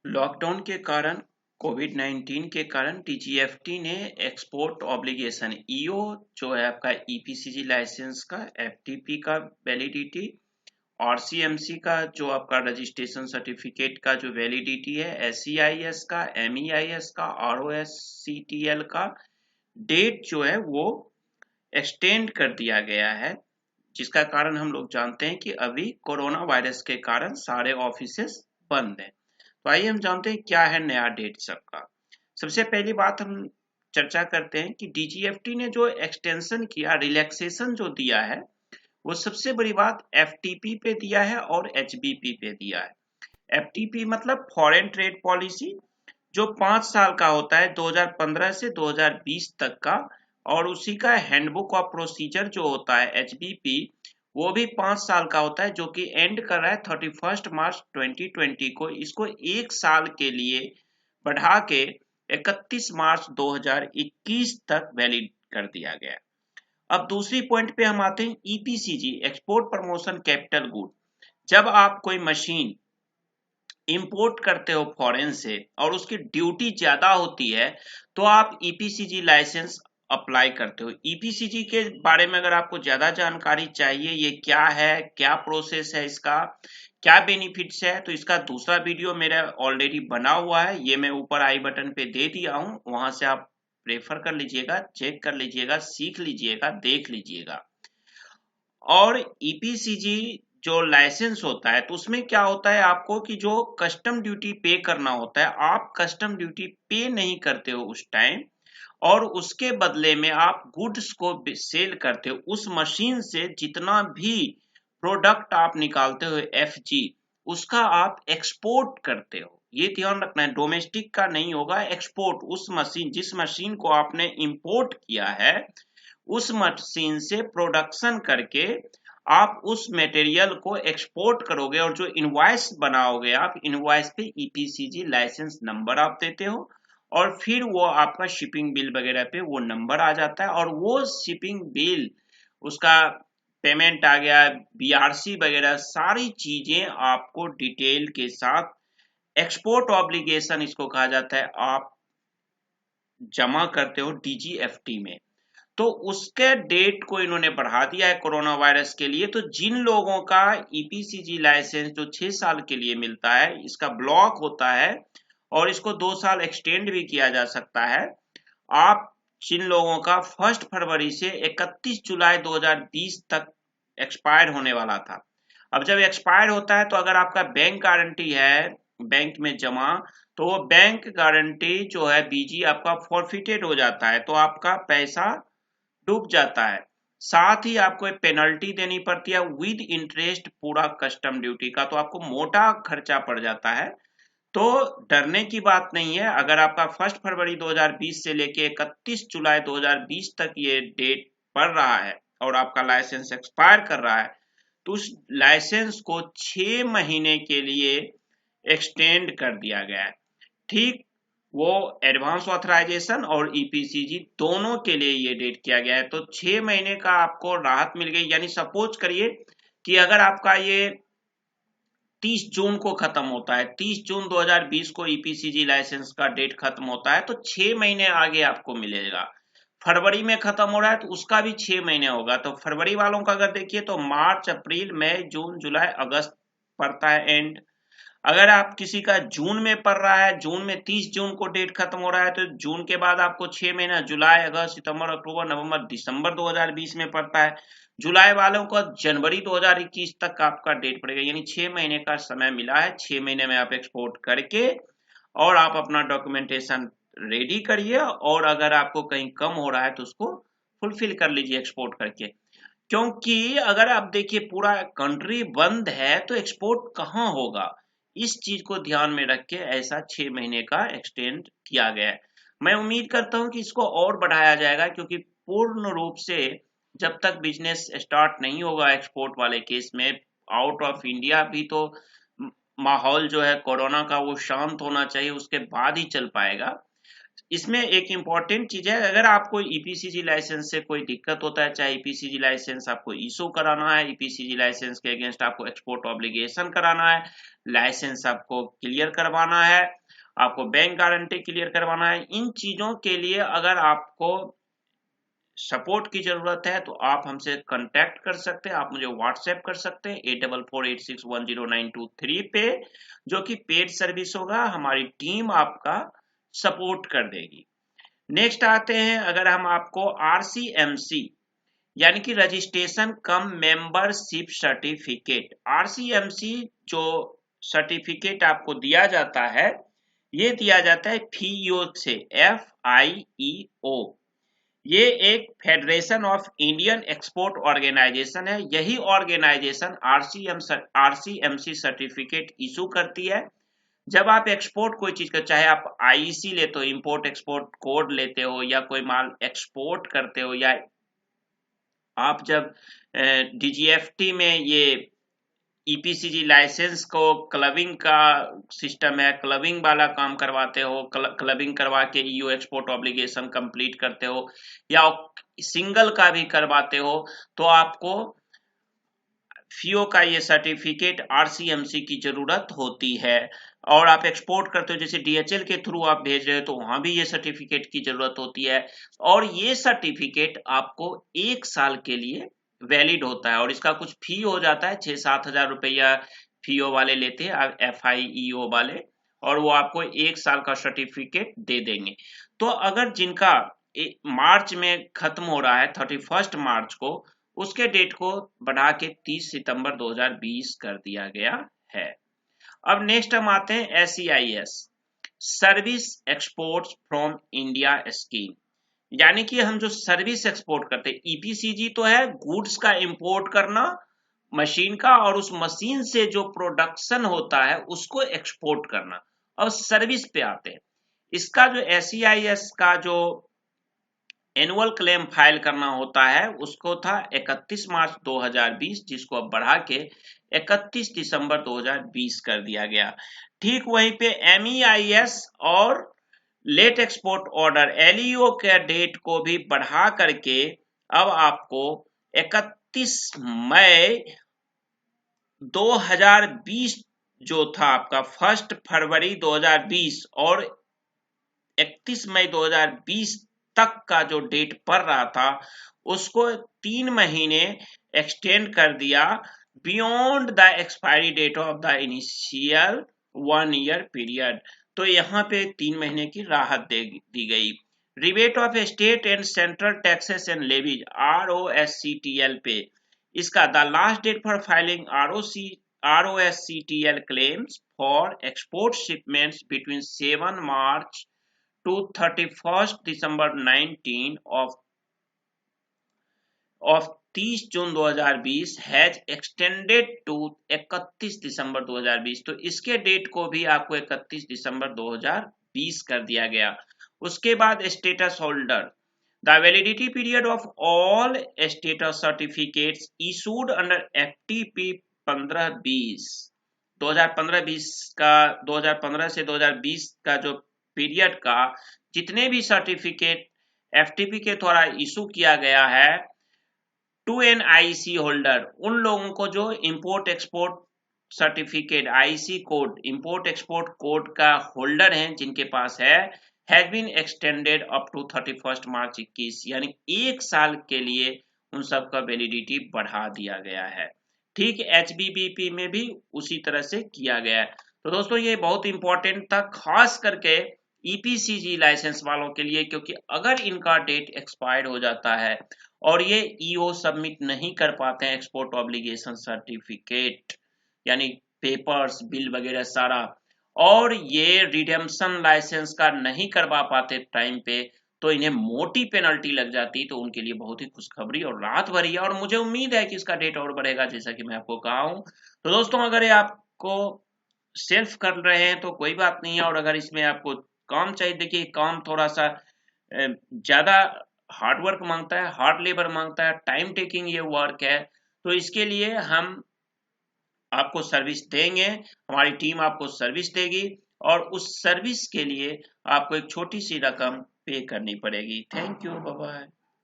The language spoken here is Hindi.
लॉकडाउन के कारण कोविड-19 के कारण डीजीएफटी ने एक्सपोर्ट ऑब्लिगेशन ईओ जो है आपका ईपीसीजी लाइसेंस का, एफटीपी का वैलिडिटी और सीएमसी का जो आपका रजिस्ट्रेशन सर्टिफिकेट का जो वैलिडिटी है, एसईआईएस का, एमईआईएस का, आरओएससीटीएल का डेट जो है वो एक्सटेंड कर दिया गया है, जिसका कारण हम लोग जानते हैं कि अभी कोरोना वायरस के कारण सारे ऑफिसेस बंद हैं। तो आइए हम जानते हैं क्या है नया डेट सबका। सबसे पहली बात हम चर्चा करते हैं कि डीजीएफटी ने जो एक्सटेंशन किया, रिलैक्सेशन जो दिया है, वो सबसे बड़ी बात एफटीपी पे दिया है और एचबीपी पे दिया है। एफटीपी मतलब फॉरेन ट्रेड पॉलिसी, जो 5 साल का होता है 2015 से 2020 तक का, और उसी का हैंडबुक ऑफ प्रोसीजर जो होता है एचबीपी, वो भी 5 साल का होता है, जो कि एंड कर रहा है 31 मार्च 2020 को। इसको 1 साल के लिए बढ़ा के 31 मार्च 2021 तक वैलिड कर दिया गया। अब दूसरी पॉइंट पे हम आते हैं, EPCG export promotion capital good. जब आप कोई मशीन इंपोर्ट करते हो फॉरेन से और उसकी ड्यूटी ज्यादा होती है, तो आप ईपीसीजी लाइसेंस अप्लाई करते हो। ईपीसीजी के बारे में अगर आपको ज्यादा जानकारी चाहिए, ये क्या है, क्या प्रोसेस है इसका, क्या बेनिफिट्स है, तो इसका दूसरा वीडियो मेरा ऑलरेडी बना हुआ है, ये मैं ऊपर आई बटन पे दे दिया हूं, वहां से आप रेफर कर लीजिएगा, चेक कर लीजिएगा, सीख लीजिएगा, देख लीजिएगा। और ईपीसीजी जो लाइसेंस होता है, तो उसमें क्या होता है आपको कि जो कस्टम ड्यूटी पे करना होता है, आप कस्टम ड्यूटी पे नहीं करते हो उस टाइम, और उसके बदले में आप गुड्स को सेल करते हो। उस मशीन से जितना भी प्रोडक्ट आप निकालते हो एफजी, उसका आप एक्सपोर्ट करते हो। ये ध्यान रखना है, डोमेस्टिक का नहीं होगा, एक्सपोर्ट। उस मशीन, जिस मशीन को आपने इंपोर्ट किया है, उस मशीन से प्रोडक्शन करके आप उस मटेरियल को एक्सपोर्ट करोगे, और जो इनवॉइस बनाओगे आप, इनवॉइस पे ईपीसीजी लाइसेंस नंबर आप देते हो, और फिर वो आपका शिपिंग बिल वगैरह पे वो नंबर आ जाता है, और वो शिपिंग बिल, उसका पेमेंट आ गया, बीआरसी वगैरह सारी चीजें आपको डिटेल के साथ एक्सपोर्ट ऑब्लिगेशन इसको कहा जाता है, आप जमा करते हो डीजीएफटी में। तो उसके डेट को इन्होंने बढ़ा दिया है कोरोना वायरस के लिए। तो जिन लोगों का ईपीसीजी लाइसेंस जो 6 साल के लिए मिलता है, इसका ब्लॉक होता है और इसको 2 साल एक्सटेंड भी किया जा सकता है। आप जिन लोगों का 1 फरवरी से 31 जुलाई 2020 तक एक्सपायर होने वाला था, अब जब एक्सपायर होता है तो अगर आपका बैंक गारंटी है बैंक में जमा, तो वो बैंक गारंटी जो है बीजी आपका फॉरफिटेड हो जाता है, तो आपका पैसा डूब जाता है। साथ ही आपको एक पेनल्टी देनी पड़ती है विद इंटरेस्ट, पूरा कस्टम ड्यूटी का, तो आपको मोटा खर्चा पड़ जाता है। तो डरने की बात नहीं है। अगर आपका 1 फरवरी 2020 से लेके 31 जुलाई 2020 तक ये डेट पड़ रहा है और आपका लाइसेंस एक्सपायर कर रहा है, तो उस लाइसेंस को 6 महीने के लिए एक्सटेंड कर दिया गया है। ठीक, वो एडवांस ऑथराइजेशन और ईपीसीजी दोनों के लिए ये डेट किया गया है। तो 6 महीने का आपको राहत मिल गई। यानी सपोज करिए कि अगर आपका ये 30 जून को खत्म होता है, 30 जून 2020 को ईपीसीजी लाइसेंस का डेट खत्म होता है, तो 6 महीने आगे आपको मिलेगा। फरवरी में खत्म हो रहा है तो उसका भी 6 महीने होगा। तो फरवरी वालों का अगर देखिए तो मार्च, अप्रैल, मई, जून, जुलाई, अगस्त पड़ता है एंड। अगर आप किसी का जून में पड़ रहा है, जून में 30 जून को डेट खत्म हो रहा है, तो जून के बाद आपको 6 महीना जुलाई, अगस्त, सितंबर, अक्टूबर, नवंबर, दिसंबर 2020 में पड़ता है। जुलाई वालों का जनवरी 2021 तक आपका डेट पड़ेगा। यानी 6 महीने का समय मिला है। 6 महीने में आप एक्सपोर्ट करके और आप अपना डॉक्यूमेंटेशन रेडी करिए, और अगर आपको कहीं कम हो रहा है तो उसको फुलफिल कर लीजिए एक्सपोर्ट करके। क्योंकि अगर आप देखिए पूरा कंट्री बंद है तो एक्सपोर्ट कहाँ होगा, इस चीज को ध्यान में रख के ऐसा 6 महीने का एक्सटेंड किया गया है। मैं उम्मीद करता हूं कि इसको और बढ़ाया जाएगा, क्योंकि पूर्ण रूप से जब तक बिजनेस स्टार्ट नहीं होगा एक्सपोर्ट वाले केस में, आउट ऑफ इंडिया भी तो माहौल जो है कोरोना का वो शांत होना चाहिए, उसके बाद ही चल पाएगा। इसमें एक इम्पॉर्टेंट चीज है, अगर आपको ईपीसीजी लाइसेंस से कोई दिक्कत होता है, चाहे ईपीसीजी लाइसेंस आपको इशू कराना है, ईपीसीजी लाइसेंस के अगेंस्ट आपको एक्सपोर्ट ऑब्लिगेशन कराना है, लाइसेंस आपको क्लियर करवाना है, आपको बैंक गारंटी क्लियर करवाना है, इन चीजों के लिए अगर आपको सपोर्ट की जरूरत है तो आप हमसे कांटेक्ट कर सकते हैं, आप मुझे व्हाट्सएप कर सकते हैं 8448610923 पे, जो कि पेड सर्विस होगा, हमारी टीम आपका सपोर्ट कर देगी। नेक्स्ट आते हैं, अगर हम आपको आरसीएमसी यानी कि रजिस्ट्रेशन कम मेंबरशिप सर्टिफिकेट, आरसीएमसी जो सर्टिफिकेट आपको दिया जाता है, ये दिया जाता है फीईओ से, FIEO। ये एक federation of Indian export organisation है, यही ऑर्गेनाइजेशन आरसीएमसी सर्टिफिकेट इशू करती है। जब आप एक्सपोर्ट कोई चीज का, चाहे आप आईईसी लेते हो, इंपोर्ट एक्सपोर्ट कोड लेते हो, या कोई माल एक्सपोर्ट करते हो, या आप जब डीजीएफटी में ये ईपीसीजी लाइसेंस को क्लबिंग का सिस्टम है, क्लबिंग वाला काम करवाते हो, क्लबिंग करवा के ईओ एक्सपोर्ट ऑब्लिगेशन कंप्लीट करते हो, या सिंगल का भी करवाते हो, तो आपको फीओ का ये सर्टिफिकेट आरसीएमसी की जरूरत होती है। और आप एक्सपोर्ट करते हो, जैसे डीएचएल के थ्रू आप भेज रहे हो, तो वहां भी ये सर्टिफिकेट की जरूरत होती है। और ये सर्टिफिकेट आपको 1 साल के लिए वैलिड होता है, और इसका कुछ फी हो जाता है, 6-7 हजार रुपया फीओ वाले लेते हैं, FIEO वाले, और वो आपको 1 साल का सर्टिफिकेट दे देंगे। तो अगर जिनका मार्च में खत्म हो रहा है, 31 मार्च को, उसके डेट को बढ़ा के 30 सितंबर 2020 कर दिया गया है। अब नेक्स्ट हम आते हैं SEIS, service exports from India scheme, यानी कि हम जो सर्विस एक्सपोर्ट करते हैं, ईपीसीजी तो है गुड्स का इंपोर्ट करना मशीन का, और उस मशीन से जो प्रोडक्शन होता है उसको एक्सपोर्ट करना। अब सर्विस पे आते हैं, इसका जो SEIS का जो एनुअल क्लेम फाइल करना होता है, उसको था 31 मार्च 2020, जिसको अब बढ़ा के 31 दिसंबर 2020 कर दिया गया। ठीक वहीं पे MEIS और लेट एक्सपोर्ट ऑर्डर LEO के डेट को भी बढ़ा करके अब आपको 31 मई 2020 जो था आपका 1 फरवरी 2020 और 31 मई 2020 तक का जो डेट पड़ रहा था, उसको 3 महीने एक्सटेंड कर दिया beyond the expiry date of the initial 1 year period. तो यहाँ पे 3 महीने की राहत दी गई। Rebate of state and central taxes and levies ROSCTL पे, इसका the last date for filing ROSCTL claims for export shipments between 7 March to 31st December 19 of 30 June 2020 has extended to 31 December 2020। तो इसके डेट को भी आपको 31 दिसंबर 2020 कर दिया गया। उसके बाद status holder, the validity period of all status certificates issued under FTP 15-20 2015-20 का 2015 से 2020 का जो पीरियड का जितने भी सर्टिफिकेट FTP के द्वारा इशू किया गया है टू एन IC होल्डर, उन लोगों को जो import export certificate IC code, import export code का होल्डर हैं, जिनके पास है, has been extended up to 31 March 21, यानी 1 साल के लिए उन सब का वैलिडिटी बढ़ा दिया गया है। ठीक HBBP में भी उसी तरह से किया गया है। तो दोस्तों ये बहुत इंपॉर्टेंट था, खास करके EPCG लाइसेंस वालों के लिए, क्योंकि अगर इनका डेट एक्सपायर्ड हो जाता है और ये EO सबमिट नहीं कर पाते हैं एक्सपोर्ट ऑब्लिगेशन सर्टिफिकेट यानी पेपर्स बिल वगैरह सारा, और ये रिडेम्पशन लाइसेंस का नहीं करवा पाते टाइम पे, तो इन्हें मोटी पेनल्टी लग जाती। तो उनके लिए बहुत ही खुशखबरी और राहत भरी है, और मुझे उम्मीद है कि इसका डेट और बढ़ेगा, जैसा कि मैं आपको कहा हूं। तो दोस्तों अगर ये आपको सेल्फ कर रहे हैं तो कोई बात नहीं है, और अगर इसमें आपको काम चाहिए, देखिए काम थोड़ा सा ज्यादा हार्ड वर्क मांगता है, हार्ड लेबर मांगता है, टाइम टेकिंग ये वर्क है। तो इसके लिए हम आपको सर्विस देंगे, हमारी टीम आपको सर्विस देगी। और उस सर्विस के लिए आपको एक छोटी सी रकम पे करनी पड़ेगी। Thank you, bye bye.